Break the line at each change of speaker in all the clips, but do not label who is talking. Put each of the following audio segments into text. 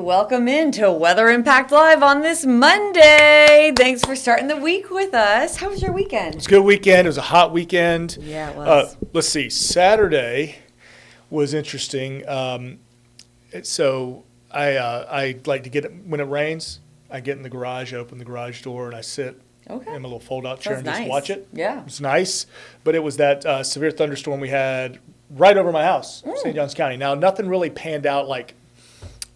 welcome into Weather Impact Live on this Monday. Thanks for starting the week with us. How was your weekend?
It was a good weekend. It was a hot weekend.
Yeah, it was.
Let's see. Saturday was interesting. So I like to when it rains, I get in the garage, I open the garage door, and I sit in my little fold-out chair and just watch it.
Yeah.
It's nice. But it was that severe thunderstorm we had right over my house, St. Johns County. Now, nothing really panned out like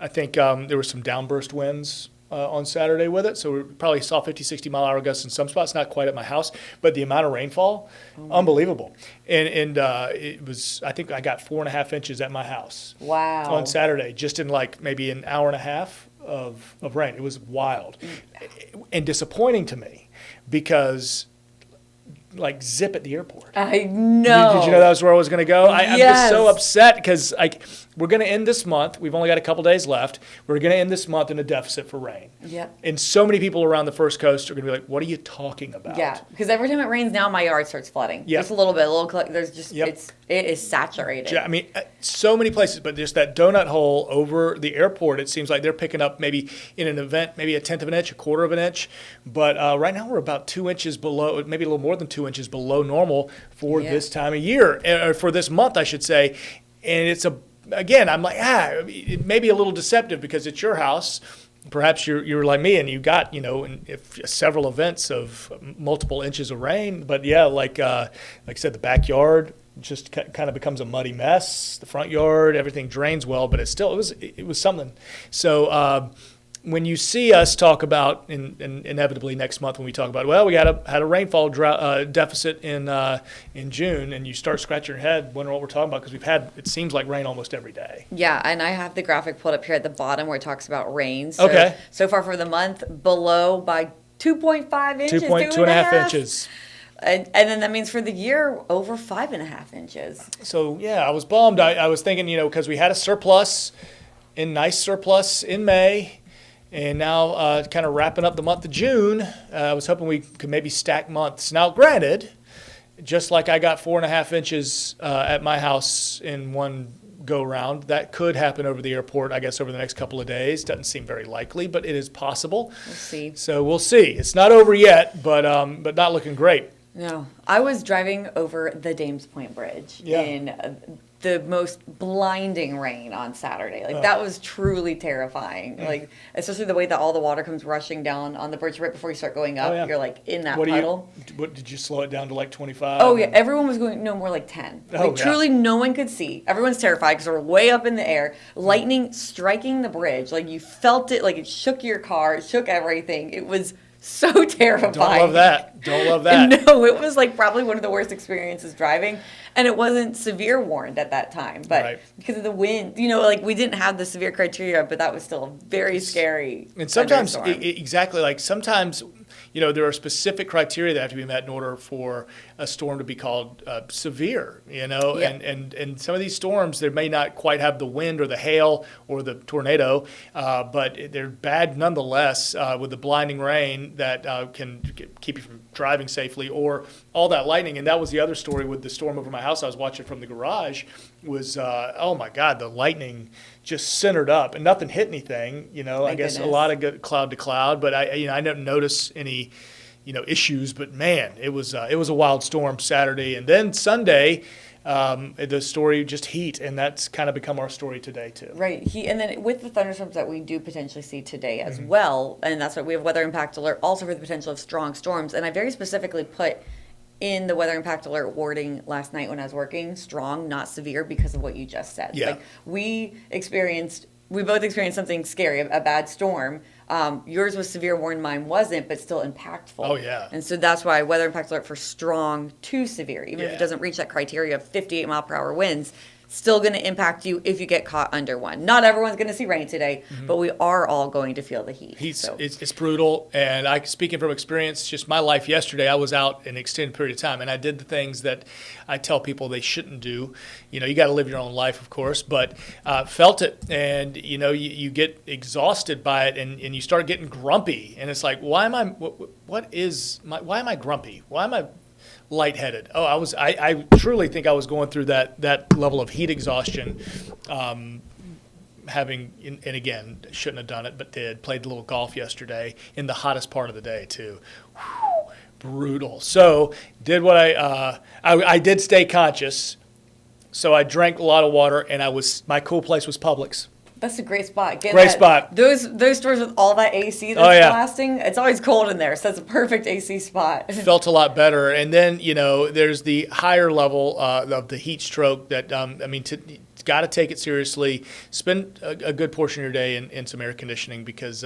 I think there were some downburst winds on Saturday with it, so we probably saw 50, 60-mile-hour gusts in some spots, not quite at my house, but the amount of rainfall, unbelievable. And it was, I think I got 4.5 inches at my house.
Wow.
On Saturday, just in like maybe an hour and a half of rain. It was wild and disappointing to me because like zip at the airport.
I know.
Did you know that was where I was going to go? I'm
Yes.
just so upset because we're going to end this month. We've only got a couple days left. We're going to end this month in a deficit for rain.
Yep.
And so many people around the first coast are going to be like, what are you talking about?
Yeah, because every time it rains now, my yard starts flooding.
Yep.
Just a little bit. There's just,
Yep.
it is saturated.
I mean, so many places, but just that donut hole over the airport, it seems like they're picking up maybe in an event, maybe 1/10 of an inch, 1/4 of an inch. But right now we're about 2 inches below, maybe a little more than 2 inches below normal for this time of year, or for this month, I should say. And it's again, I'm like, it may be a little deceptive because it's your house. Perhaps you're like me and you got, several events of multiple inches of rain. But yeah, like I said, the backyard just kind of becomes a muddy mess. The front yard, everything drains well, but it was something. So when you see us talk about, inevitably next month when we talk about, we had a rainfall deficit in June, and you start scratching your head wondering what we're talking about because we've had, it seems like, rain almost every day.
Yeah, and I have the graphic pulled up here at the bottom where it talks about rain. So,
Okay.
So far for the month, below by 2.5 inches,
2.5 inches.
And then that means for the year, over 5.5 inches.
So, yeah, I was bummed. I was thinking, because we had a nice surplus in May. And now kind of wrapping up the month of June, I was hoping we could maybe stack months. Now, granted, just like I got 4.5 inches at my house in one go-round, that could happen over the airport, I guess, over the next couple of days. Doesn't seem very likely, but it is possible.
We'll see.
So we'll see. It's not over yet, but not looking great.
No. I was driving over the Dames Point Bridge in the most blinding rain on Saturday. That was truly terrifying. Especially the way that all the water comes rushing down on the bridge right before you start going up. You're in that puddle.
What did you slow it down to, like 25?
Oh, yeah. Everyone was going no more like 10. Truly no one could see. Everyone's terrified because we're way up in the air. Lightning striking the bridge. You felt it. It shook your car. It shook everything. It was so terrifying.
Don't love that.
No, it was probably one of the worst experiences driving. And it wasn't severe warned at that time. But because of the wind, we didn't have the severe criteria, but that was still a very scary.
And sometimes, sometimes, there are specific criteria that have to be met in order for a storm to be called severe, and some of these storms, they may not quite have the wind or the hail or the tornado, but they're bad nonetheless with the blinding rain that can keep you from driving safely or all that lightning. And that was the other story with the storm over my house I was watching from the garage was, oh my God, the lightning just centered up and nothing hit anything, I guess a lot of good cloud to cloud, but I didn't notice any, issues, but man, it was a wild storm Saturday. And then Sunday, the story just heat, and that's kind of become our story today too.
Right, heat, and then with the thunderstorms that we do potentially see today as well, and that's why we have weather impact alert also for the potential of strong storms. And I very specifically put in the weather impact alert wording last night when I was working, strong, not severe, because of what you just said.
Yeah.
We both experienced something scary, a bad storm. Yours was severe warned, mine wasn't, but still impactful.
Oh, yeah.
And so that's why weather impact alert for strong to severe, even if it doesn't reach that criteria of 58 mile per hour winds, still going to impact you if you get caught under one. Not everyone's going to see rain today, but we are all going to feel the heat.
It's brutal, and speaking from experience, just my life yesterday, I was out an extended period of time, and I did the things that I tell people they shouldn't do. You got to live your own life, of course, but felt it, and you get exhausted by it, and you start getting grumpy, and it's like, why am I grumpy? Why am I lightheaded? I truly think I was going through that level of heat exhaustion and again, shouldn't have done it, but did, played a little golf yesterday in the hottest part of the day too. Whew, brutal. So did what I did stay conscious. So I drank a lot of water, and my cool place was Publix.
That's a great spot.
Great spot.
Those stores with all that AC that's blasting, it's always cold in there, so it's a perfect AC spot.
Felt a lot better. And then, there's the higher level of the heat stroke that, got to take it seriously. Spend a good portion of your day in some air conditioning because,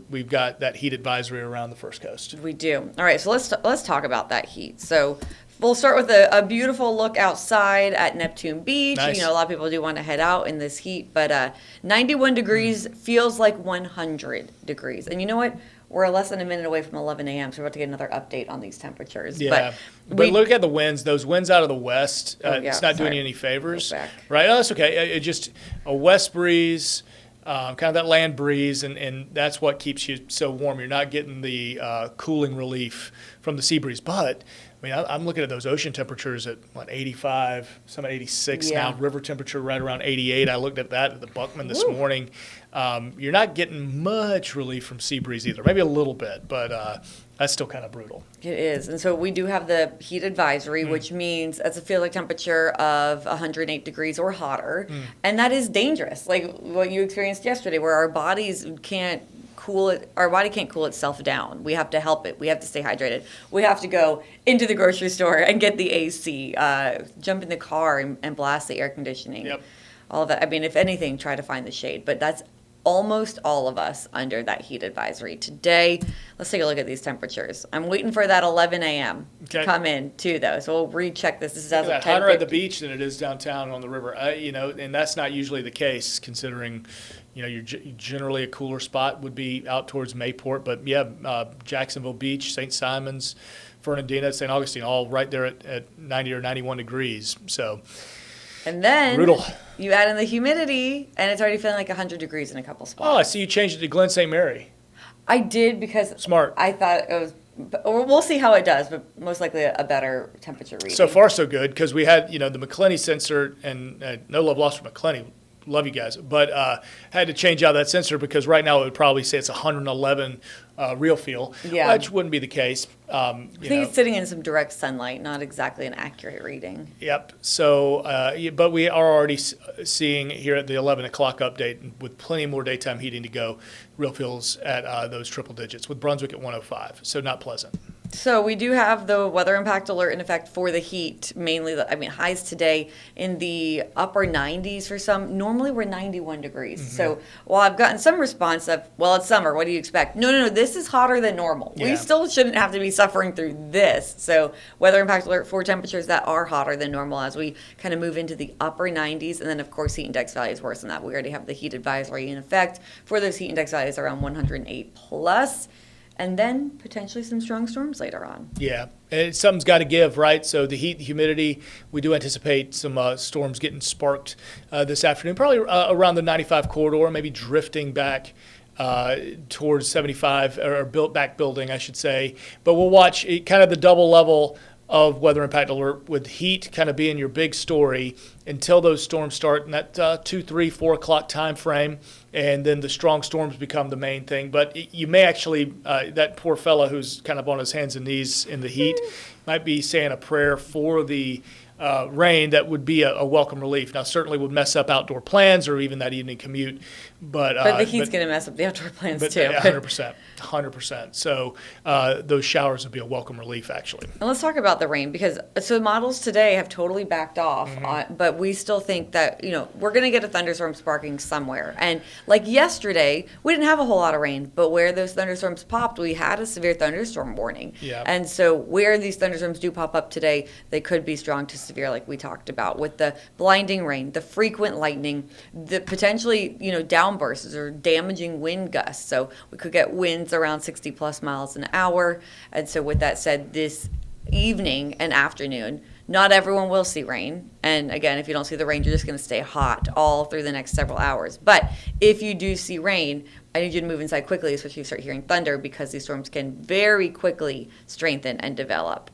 we've got that heat advisory around the First Coast.
We do. All right, so let's talk about that heat. So we'll start with a beautiful look outside at Neptune Beach.
Nice.
A lot of people do want to head out in this heat, but 91 degrees feels like 100 degrees. And you know what? We're less than a minute away from 11 a.m., so we're about to get another update on these temperatures.
Yeah, but look at the winds. Those winds out of the west, it's not doing you any favors. Right? Oh, that's okay. It just a west breeze, kind of that land breeze, and that's what keeps you so warm. You're not getting the cooling relief from the sea breeze. But, I'm looking at those ocean temperatures at, 85, some at 86 now. River temperature right around 88. I looked at that at the Buckman this morning. You're not getting much relief from sea breeze either. Maybe a little bit, but that's still kind of brutal. It
is. And so we do have the heat advisory, which means it's a feeling temperature of 108 degrees or hotter. And that is dangerous, like what you experienced yesterday, where our bodies can't cool it. Our body can't cool itself down. We have to help it. We have to stay hydrated. We have to go into the grocery store and get the AC, jump in the car and blast the air conditioning.
Yep.
All of that. If anything, try to find the shade. But that's almost all of us under that heat advisory. Today, let's take a look at these temperatures. I'm waiting for that 11 a.m. to come in, too, though. So we'll recheck this. This is as of 10:50.
Hotter at the beach than it is downtown on the river. And that's not usually the case, considering, you're generally a cooler spot would be out towards Mayport. But, Jacksonville Beach, St. Simons, Fernandina, St. Augustine, all right there at 90 or 91 degrees. So.
And then
brutal.
You add in the humidity, and it's already feeling like 100 degrees in a couple spots.
Oh, I see you changed it to Glen St. Mary.
I did because
smart.
I thought it was. We'll see how it does, but most likely a better temperature reading.
So far, so good, because we had the McClenny sensor, and no love lost for McClenny. Love you guys, but had to change out that sensor because right now it would probably say it's 111 real feel, which wouldn't be the case.
I think it's sitting in some direct sunlight, not exactly an accurate reading.
Yep. So, but we are already seeing here at the 11 o'clock update with plenty more daytime heating to go, real feels at those triple digits with Brunswick at 105. So not pleasant.
So we do have the weather impact alert in effect for the heat, mainly, highs today in the upper 90s for some. Normally we're 91 degrees. Mm-hmm. So while I've gotten some response of, well, it's summer, what do you expect? No, this is hotter than normal. Yeah. We still shouldn't have to be suffering through this. So weather impact alert for temperatures that are hotter than normal as we kind of move into the upper 90s. And then, of course, heat index values worse than that. We already have the heat advisory in effect for those heat index values around 108 plus. And then potentially some strong storms later on. Yeah,
and something's got to give, right? So the heat, the humidity, we do anticipate some storms getting sparked this afternoon, probably around the 95 corridor, maybe drifting back towards 75, or building, I should say. But we'll watch kind of the double level of weather impact alert with heat kind of being your big story until those storms start in that 2, 3, 4 o'clock time frame, and then the strong storms become the main thing. But you may actually, that poor fella who's kind of on his hands and knees in the heat might be saying a prayer for the rain that would be a welcome relief. Now, certainly would mess up outdoor plans or even that evening commute. But
the heat's going to mess up the outdoor plans too.
100%. So those showers would be a welcome relief, actually.
And let's talk about the rain, because so models today have totally backed off, but we still think that we're going to get a thunderstorm sparking somewhere. And like yesterday, we didn't have a whole lot of rain, but where those thunderstorms popped, we had a severe thunderstorm warning.
Yeah.
And so where these thunderstorms do pop up today, they could be strong to severe, like we talked about, with the blinding rain, the frequent lightning, the potentially downbursts or damaging wind gusts. So we could get winds around 60 plus miles an hour. And so with that said, this evening and afternoon, not everyone will see rain. And again, if you don't see the rain, you're just going to stay hot all through the next several hours. But if you do see rain, I need you to move inside quickly, especially if you start hearing thunder, because these storms can very quickly strengthen and develop.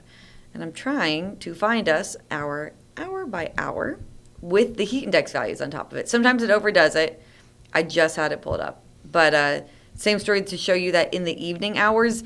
And I'm trying to find us our hour by hour with the heat index values on top of it. Sometimes it overdoes it. I just had it pulled up. But same story to show you that in the evening hours,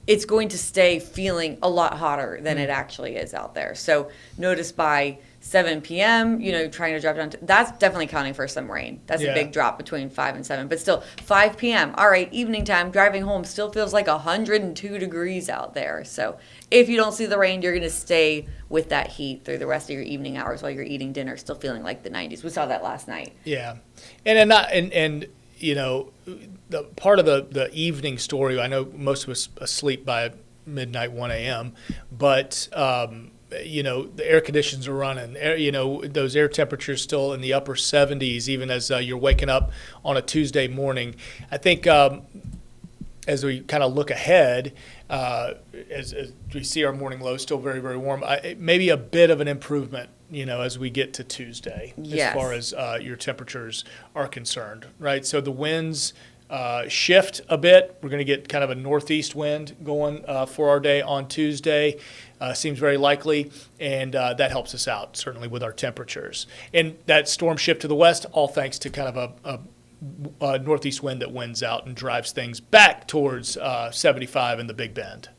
it's going to stay feeling a lot hotter than it actually is out there. So notice by 7 p.m., trying to drop down. That's definitely counting for some rain. That's a big drop between 5 and 7. But still, 5 p.m., all right, evening time, driving home still feels like 102 degrees out there. So if you don't see the rain, you're going to stay with that heat through the rest of your evening hours while you're eating dinner, still feeling like the 90s. We saw that last night.
Yeah. And the part of the evening story, I know most of us asleep by midnight, 1 a.m., but the air conditions are running. Those air temperatures still in the upper 70s, even as you're waking up on a Tuesday morning. I think as we kind of look ahead, as we see our morning low still very, very warm, maybe a bit of an improvement, as we get to Tuesday, as far as your temperatures are concerned, right? So the winds shift a bit. We're going to get kind of a northeast wind going for our day on Tuesday. Seems very likely, and that helps us out, certainly, with our temperatures. And that storm shift to the west, all thanks to kind of a northeast wind that winds out and drives things back towards 75 in the Big Bend.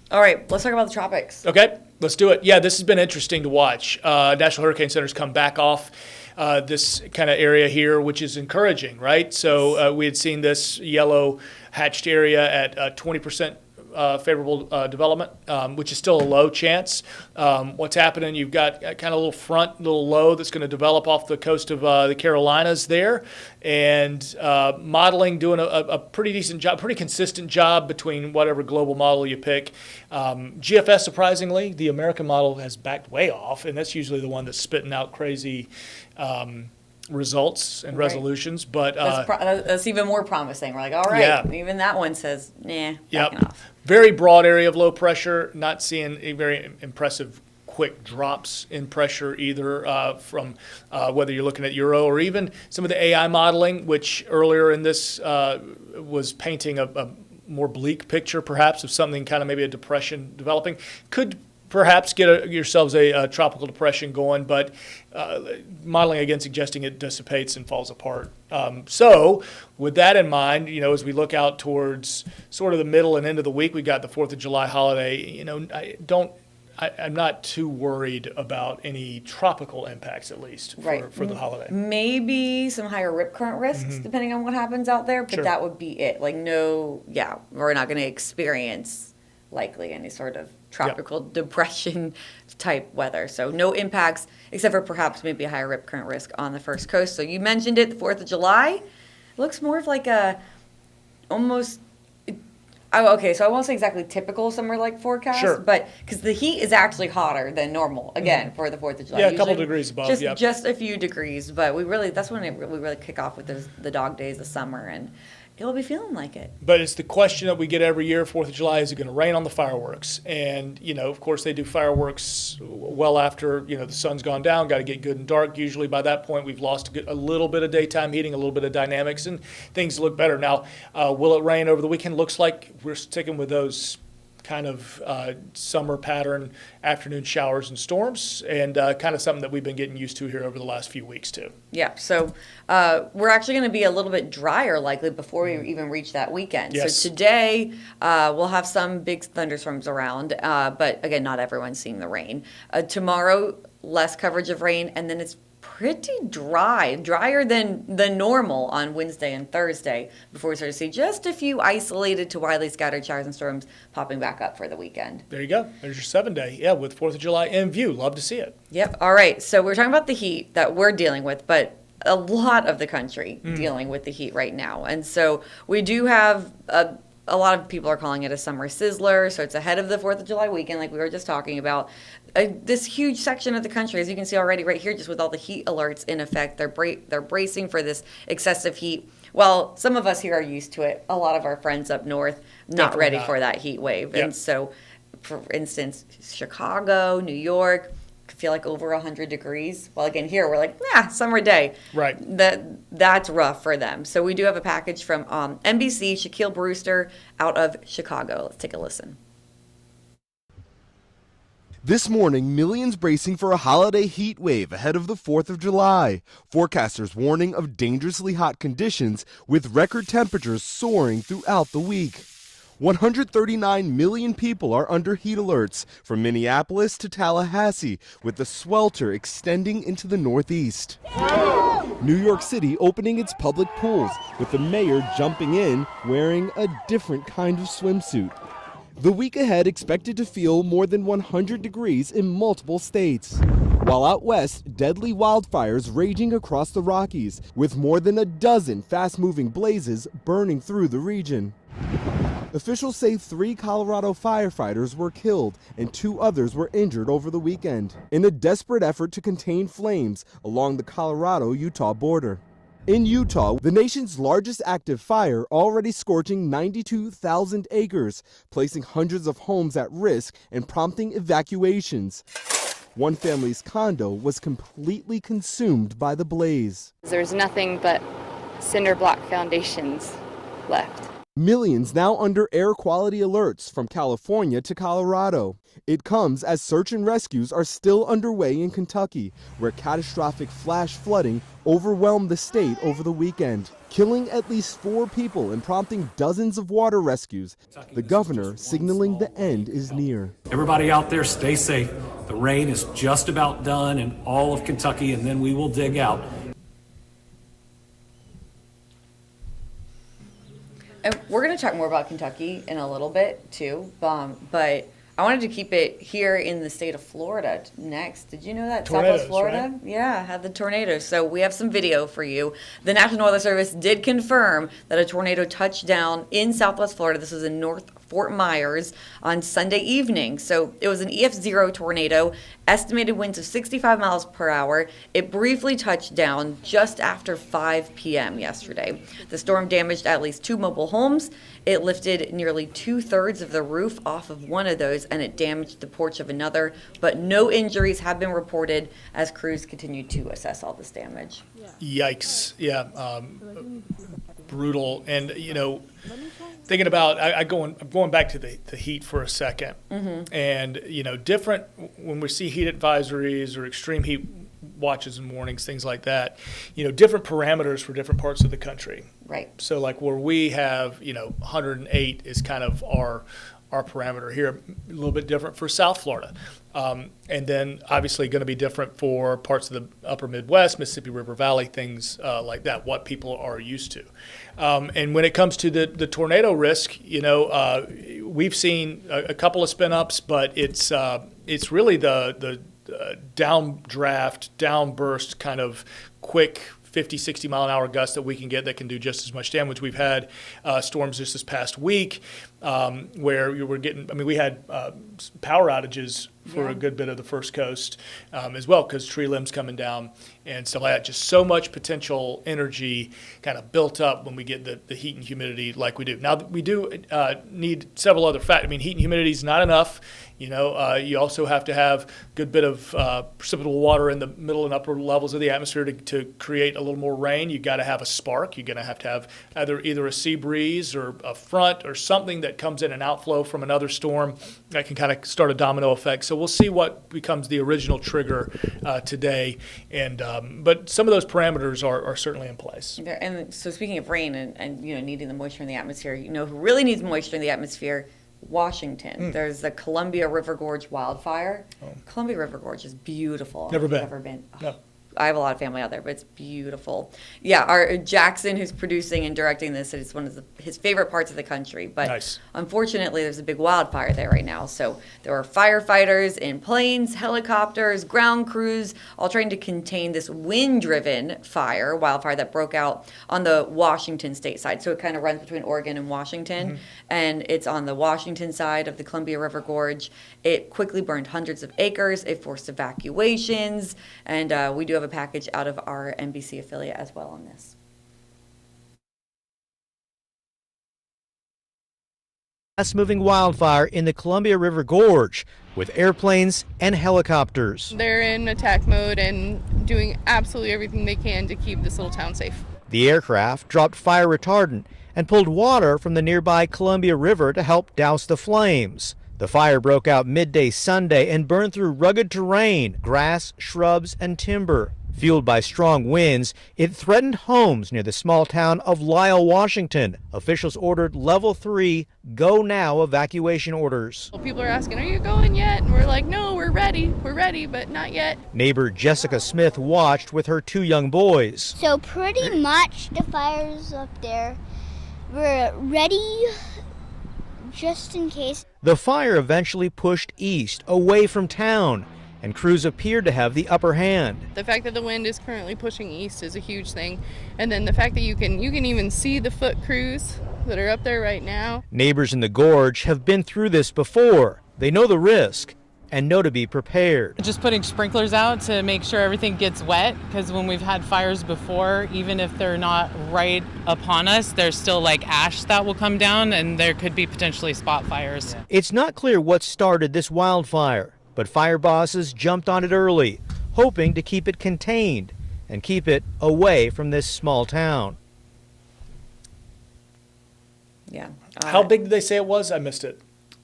All right, let's talk about the tropics.
Okay, let's do it. Yeah, this has been interesting to watch. National Hurricane Center's come back off this kind of area here, which is encouraging, right? So we had seen this yellow hatched area at 20% favorable development, which is still a low chance. What's happening, you've got kind of a little front, little low that's going to develop off the coast of the Carolinas there, and modeling doing a pretty decent job, pretty consistent job between whatever global model you pick. GFS, surprisingly, the American model has backed way off, and that's usually the one that's spitting out crazy results and resolutions, but
that's even more promising. We're like, all right, even that one says, backing off.
Very broad area of low pressure, not seeing a very impressive quick drops in pressure either from whether you're looking at Euro or even some of the AI modeling, which earlier in this was painting a more bleak picture perhaps of something kind of maybe a depression developing. Could perhaps get yourselves a tropical depression going, but modeling again suggesting it dissipates and falls apart. So with that in mind, as we look out towards sort of the middle and end of the week, we got the 4th of July holiday. I'm not too worried about any tropical impacts, at least for the holiday.
Maybe some higher rip current risks, depending on what happens out there, but that would be it. We're not going to experience likely any sort of tropical depression type weather. So no impacts, except for perhaps maybe a higher rip current risk on the first coast. So you mentioned it, the 4th of July. Looks more of like almost, so I won't say exactly typical summer like forecast, but because the heat is actually hotter than normal, again, for the 4th of July.
Yeah, a couple degrees above,
just a few degrees, but that's when we really kick off with the dog days of summer, and it'll be feeling like it.
But it's the question that we get every year, 4th of July, is it going to rain on the fireworks? And, of course, they do fireworks well after, the sun's gone down, got to get good and dark. Usually by that point, we've lost a little bit of daytime heating, a little bit of dynamics, and things look better. Now, will it rain over the weekend? Looks like we're sticking with those kind of summer pattern afternoon showers and storms, and kind of something that we've been getting used to here over the last few weeks too.
Yeah, so we're actually going to be a little bit drier likely before we even reach that weekend.
Yes.
So today we'll have some big thunderstorms around, but again, not everyone's seeing the rain. Tomorrow, less coverage of rain, and then it's pretty drier than normal on Wednesday and Thursday before we start to see just a few isolated to widely scattered showers and storms popping back up for the weekend.
There you go. There's your 7-day. Yeah, with 4th of July in view. Love to see it.
Yep. All right. So we're talking about the heat that we're dealing with, but a lot of the country dealing with the heat right now. And so we do have a lot of people are calling it a summer sizzler, so it's ahead of the 4th of July weekend, like we were just talking about. This huge section of the country, as you can see already right here, just with all the heat alerts in effect, they're bracing for this excessive heat. Well, some of us here are used to it. A lot of our friends up north, not ready for that heat wave. Yep. And so, for instance, Chicago, New York, could feel like over 100 degrees. Well, again, here we're like, summer day.
Right.
That's rough for them. So we do have a package from NBC, Shaquille Brewster, out of Chicago. Let's take a listen.
This morning, millions bracing for a holiday heat wave ahead of the 4th of July. Forecasters warning of dangerously hot conditions with record temperatures soaring throughout the week. 139 million people are under heat alerts from Minneapolis to Tallahassee, with the swelter extending into the Northeast. New York City opening its public pools, with the mayor jumping in wearing a different kind of swimsuit. The week ahead expected to feel more than 100 degrees in multiple states. While out west, deadly wildfires raging across the Rockies, with more than a dozen fast-moving blazes burning through the region. Officials say 3 Colorado firefighters were killed and 2 others were injured over the weekend in a desperate effort to contain flames along the Colorado-Utah border. In Utah, the nation's largest active fire already scorching 92,000 acres, placing hundreds of homes at risk and prompting evacuations. One family's condo was completely consumed by the blaze.
There's nothing but cinder block foundations left.
Millions now under air quality alerts from California to Colorado. It comes as search and rescues are still underway in Kentucky, where catastrophic flash flooding overwhelmed the state over the weekend, killing at least 4 people and prompting dozens of water rescues. The governor signaling the end is near.
Everybody out there, stay safe. The rain is just about done in all of Kentucky, and then we will dig out.
And we're going to talk more about Kentucky in a little bit, too. But I wanted to keep it here in the state of Florida next. Did you know that?
Tornadoes,
Southwest Florida?
right?
Yeah, had the tornadoes. So we have some video for you. The National Weather Service did confirm that a tornado touched down in Southwest Florida. This was in North Fort Myers on Sunday evening. So it was an EF0 tornado, estimated winds of 65 miles per hour. It briefly touched down just after 5 p.m. yesterday. The storm damaged at least 2 mobile homes. It lifted nearly 2/3 of the roof off of one of those, and it damaged the porch of another. But no injuries have been reported as crews continue to assess all this damage.
Yikes. Yeah. Brutal. And, thinking about, I'm going back to the heat for a second. Mm-hmm. And, different, when we see heat advisories or extreme heat watches and warnings, things like that, different parameters for different parts of the country.
Right.
So like where we have, 108 is kind of our parameter here, a little bit different for South Florida. And then obviously going to be different for parts of the upper Midwest, Mississippi River Valley, things like that, what people are used to. And when it comes to the tornado risk, we've seen a couple of spin-ups, but it's really the downdraft, downburst kind of quick 50, 60 mile an hour gusts that we can get that can do just as much damage. We've had storms just this past week where you were getting, we had power outages for a good bit of the First Coast as well, because tree limbs coming down and stuff like that. Just so much potential energy kind of built up when we get the heat and humidity like we do. Now, we do need several other factors. Heat and humidity is not enough. You also have to have a good bit of precipitable water in the middle and upper levels of the atmosphere to create a little more rain. You got to have a spark. You're going to have either a sea breeze or a front or something that comes in an outflow from another storm that can kind of start a domino effect. So we'll see what becomes the original trigger today. And but some of those parameters are certainly in place.
And so speaking of rain and needing the moisture in the atmosphere, who really needs moisture in the atmosphere? Washington. There's the Columbia River Gorge wildfire. Oh. Columbia River Gorge is beautiful.
Never been.
Never been.
No.
I have a lot of family out there, but it's beautiful. Yeah, our Jackson, who's producing and directing this, it's one of his favorite parts of the country. But
nice. Unfortunately,
there's a big wildfire there right now. So there are firefighters in planes, helicopters, ground crews, all trying to contain this wind-driven wildfire that broke out on the Washington state side. So it kind of runs between Oregon and Washington. Mm-hmm. And it's on the Washington side of the Columbia River Gorge. It quickly burned hundreds of acres. It forced evacuations. And we do have a package out of our NBC affiliate as well on this.
Fast-moving wildfire in the Columbia River Gorge with airplanes and helicopters.
They're in attack mode and doing absolutely everything they can to keep this little town safe.
The aircraft dropped fire retardant and pulled water from the nearby Columbia River to help douse the flames. The fire broke out midday Sunday and burned through rugged terrain, grass, shrubs, and timber. Fueled by strong winds, it threatened homes near the small town of Lyle, Washington. Officials ordered level 3 go now evacuation orders.
Well, people are asking, are you going yet? And we're like, no, we're ready, but not yet.
Neighbor Jessica Smith watched with her 2 young boys.
So pretty much the fire's up there. We're ready just in case.
The fire eventually pushed east, away from town, and crews appeared to have the upper hand.
The fact that the wind is currently pushing east is a huge thing. And then the fact that you can even see the foot crews that are up there right now.
Neighbors in the gorge have been through this before. They know the risk and know to be prepared.
Just putting sprinklers out to make sure everything gets wet, because when we've had fires before, even if they're not right upon us, there's still like ash that will come down and there could be potentially spot fires.
It's not clear what started this wildfire, but fire bosses jumped on it early, hoping to keep it contained and keep it away from this small town.
Yeah.
How big did they say it was? I missed it.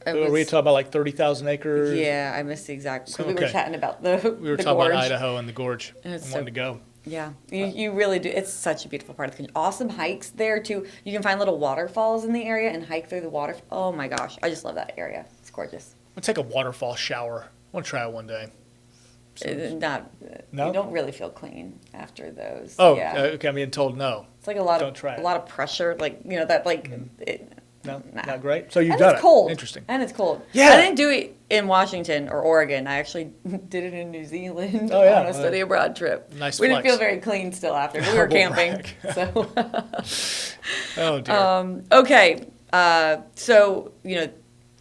Were we
was-
talking about like 30,000 acres?
Yeah, I missed the exact, because we were
Okay.
chatting about the
We were
the
talking
gorge.
about Idaho and the gorge.
And
I
it's
wanted
so-
to go.
Yeah, you really do. It's such a beautiful part of the country. Awesome hikes there too. You can find little waterfalls in the area and hike through the water. Oh my gosh, I just love that area. It's gorgeous.
I'll take a waterfall shower. I want to try it one day.
Not,
No?
you don't really feel clean after those.
Oh,
yeah.
okay. I'm being told no.
It's like a lot
don't
of
try it.
a lot of pressure, like that, like.
No,
Nah.
not great. So you've
And
done
it's
it.
cold.
Interesting.
And it's cold.
Yeah.
I didn't do it in Washington or Oregon. I actually did it in New Zealand
Oh, yeah.
on a study abroad trip.
Nice
We didn't
flex.
feel very clean still after. We were
Won't
camping.
brag.
So
Oh dear.
okay. So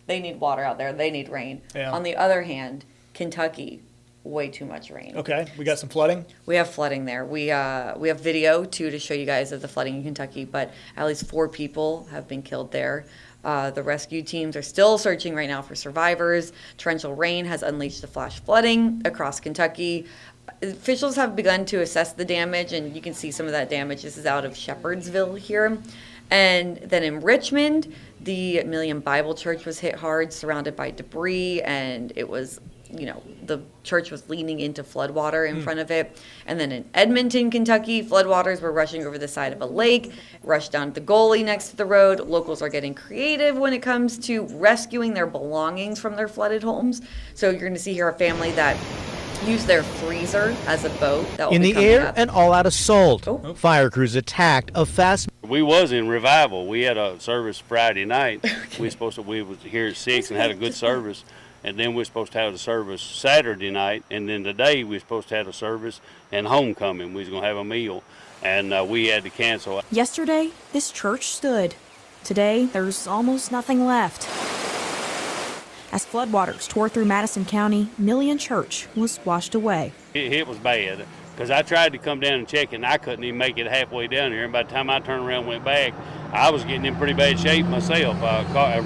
they need water out there. They need rain.
Yeah.
On the other hand, Kentucky, way too much rain.
Okay, we got some flooding.
We have flooding there. We have video too to show you guys of the flooding in Kentucky, but at least 4 people have been killed there. The rescue teams are still searching right now for survivors. Torrential rain has unleashed the flash flooding across Kentucky. Officials have begun to assess the damage, and you can see some of that damage. This is out of Shepherdsville here. And then in Richmond, the Million Bible Church was hit hard, surrounded by debris, and it was, the church was leaning into floodwater in front of it. And then in Edmonton, Kentucky, floodwaters were rushing over the side of a lake, rushed down the gully next to the road. Locals are getting creative when it comes to rescuing their belongings from their flooded homes. So you're going to see here a family that used their freezer as a boat. That will
In
be
the
coming
air,
up.
an all-out assault.
Oh.
Fire crews attacked a fast
We was in revival. We had a service Friday night. We was here at 6 and had a good service. And then we were supposed to have a service Saturday night. And then today we were supposed to have a service and homecoming. We was going to have a meal. And we had to cancel.
Yesterday, this church stood. Today, there's almost nothing left. As floodwaters tore through Madison County, Million Church was washed away.
It was bad. Because I tried to come down and check it, and I couldn't even make it halfway down here. And by the time I turned around and went back, I was getting in pretty bad shape myself,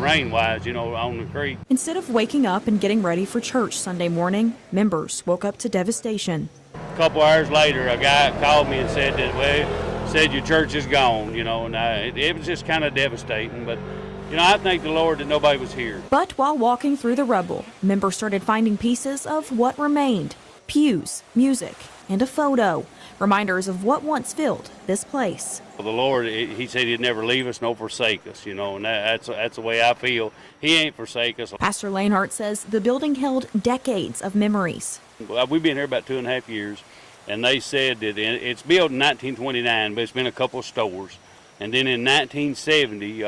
rain-wise, on the creek.
Instead of waking up and getting ready for church Sunday morning, members woke up to devastation.
A couple hours later, a guy called me and said your church is gone, and it was just kind of devastating. But, I thank the Lord that nobody was here.
But while walking through the rubble, members started finding pieces of what remained: pews, music, and a photo. Reminders of what once filled this place.
The Lord, He said He'd never leave us nor forsake us, and that's the way I feel. He ain't forsake us.
Pastor Lanehart says the building held decades of memories.
We've been here about 2.5 years, and they said that it's built in 1929, but it's been a couple of stores. And then in 1970,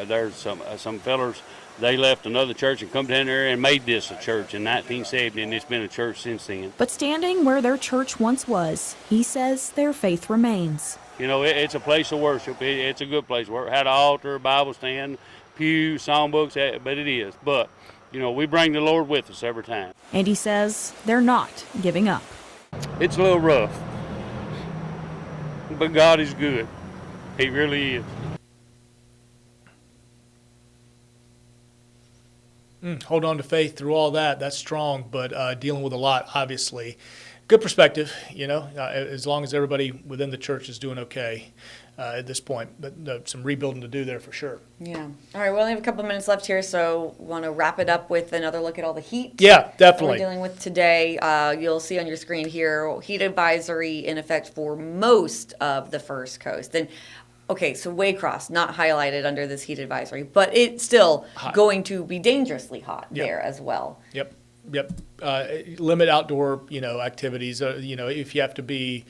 there's some fellers, they left another church and come down there and made this a church in 1970, and it's been a church since then.
But standing where their church once was, he says their faith remains.
It's a place of worship. It's a good place. We had an altar, Bible stand, pew, songbooks, but it is. But, we bring the Lord with us every time.
And he says they're not giving up.
It's a little rough, but God is good. He really is.
Hold on to faith through all that. That's strong, but dealing with a lot, obviously. good perspective, as long as everybody within the church is doing okay at this point. But some rebuilding to do there for sure.
Yeah. All right, we only have a couple minutes left here, so want to wrap it up with another look at all the heat.
Yeah,
We're
definitely.
dealing with today. You'll see on your screen here, heat advisory in effect for most of the First Coast. And okay, so Waycross not highlighted under this heat advisory, but it's still going to be dangerously hot there as well.
Yep. Limit outdoor, activities. If you have to be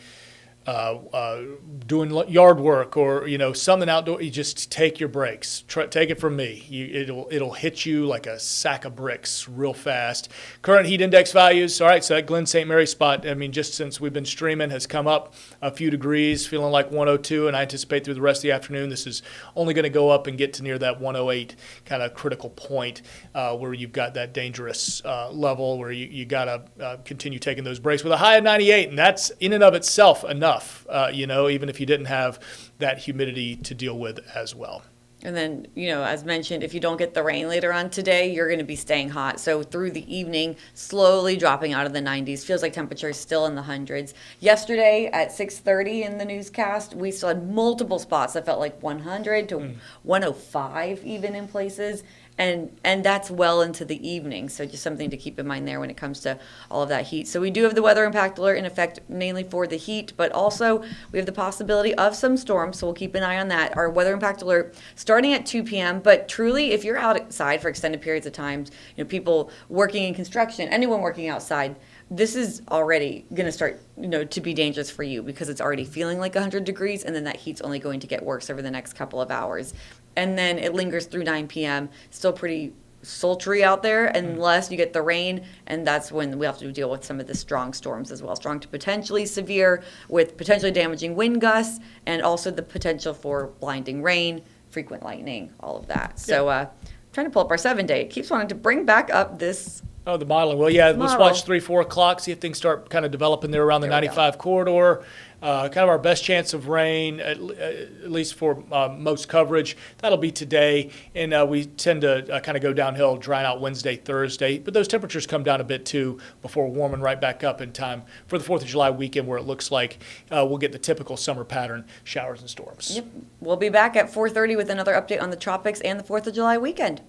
doing yard work or something outdoor, you just take your breaks. Take it from me. It'll hit you like a sack of bricks real fast. Current heat index values. All right, so that Glen St. Mary spot, just since we've been streaming, has come up a few degrees, feeling like 102, and I anticipate through the rest of the afternoon this is only going to go up and get to near that 108 kind of critical point where you've got that dangerous level where you got to continue taking those breaks with a high of 98, and that's in and of itself enough. Even if you didn't have that humidity to deal with as well.
And then, as mentioned, if you don't get the rain later on today, you're going to be staying hot. So through the evening, slowly dropping out of the 90s. Feels like temperatures still in the hundreds. Yesterday at 6:30 in the newscast, we still had multiple spots that felt like 100 to 105 even in places. And that's well into the evening. So just something to keep in mind there when it comes to all of that heat. So we do have the weather impact alert in effect mainly for the heat, but also we have the possibility of some storms. So we'll keep an eye on that. Our weather impact alert starting at 2 p.m. But truly, if you're outside for extended periods of time, people working in construction, anyone working outside, this is already going to start, to be dangerous for you because it's already feeling like 100 degrees, and then that heat's only going to get worse over the next couple of hours. And then it lingers through 9 p.m. Still pretty sultry out there unless you get the rain, and that's when we have to deal with some of the strong storms as well. Strong to potentially severe with potentially damaging wind gusts and also the potential for blinding rain, frequent lightning, all of that. So trying to pull up our 7-day. It keeps wanting to bring back up this.
Oh, the modeling. Well, yeah, let's watch 3-4 o'clock, see if things start kind of developing there around the 95 corridor. Kind of our best chance of rain, at least for most coverage. That'll be today, and we tend to kind of go downhill, drying out Wednesday, Thursday. But those temperatures come down a bit, too, before warming right back up in time for the 4th of July weekend, where it looks like we'll get the typical summer pattern, showers and storms.
Yep. We'll be back at 4:30 with another update on the tropics and the 4th of July weekend.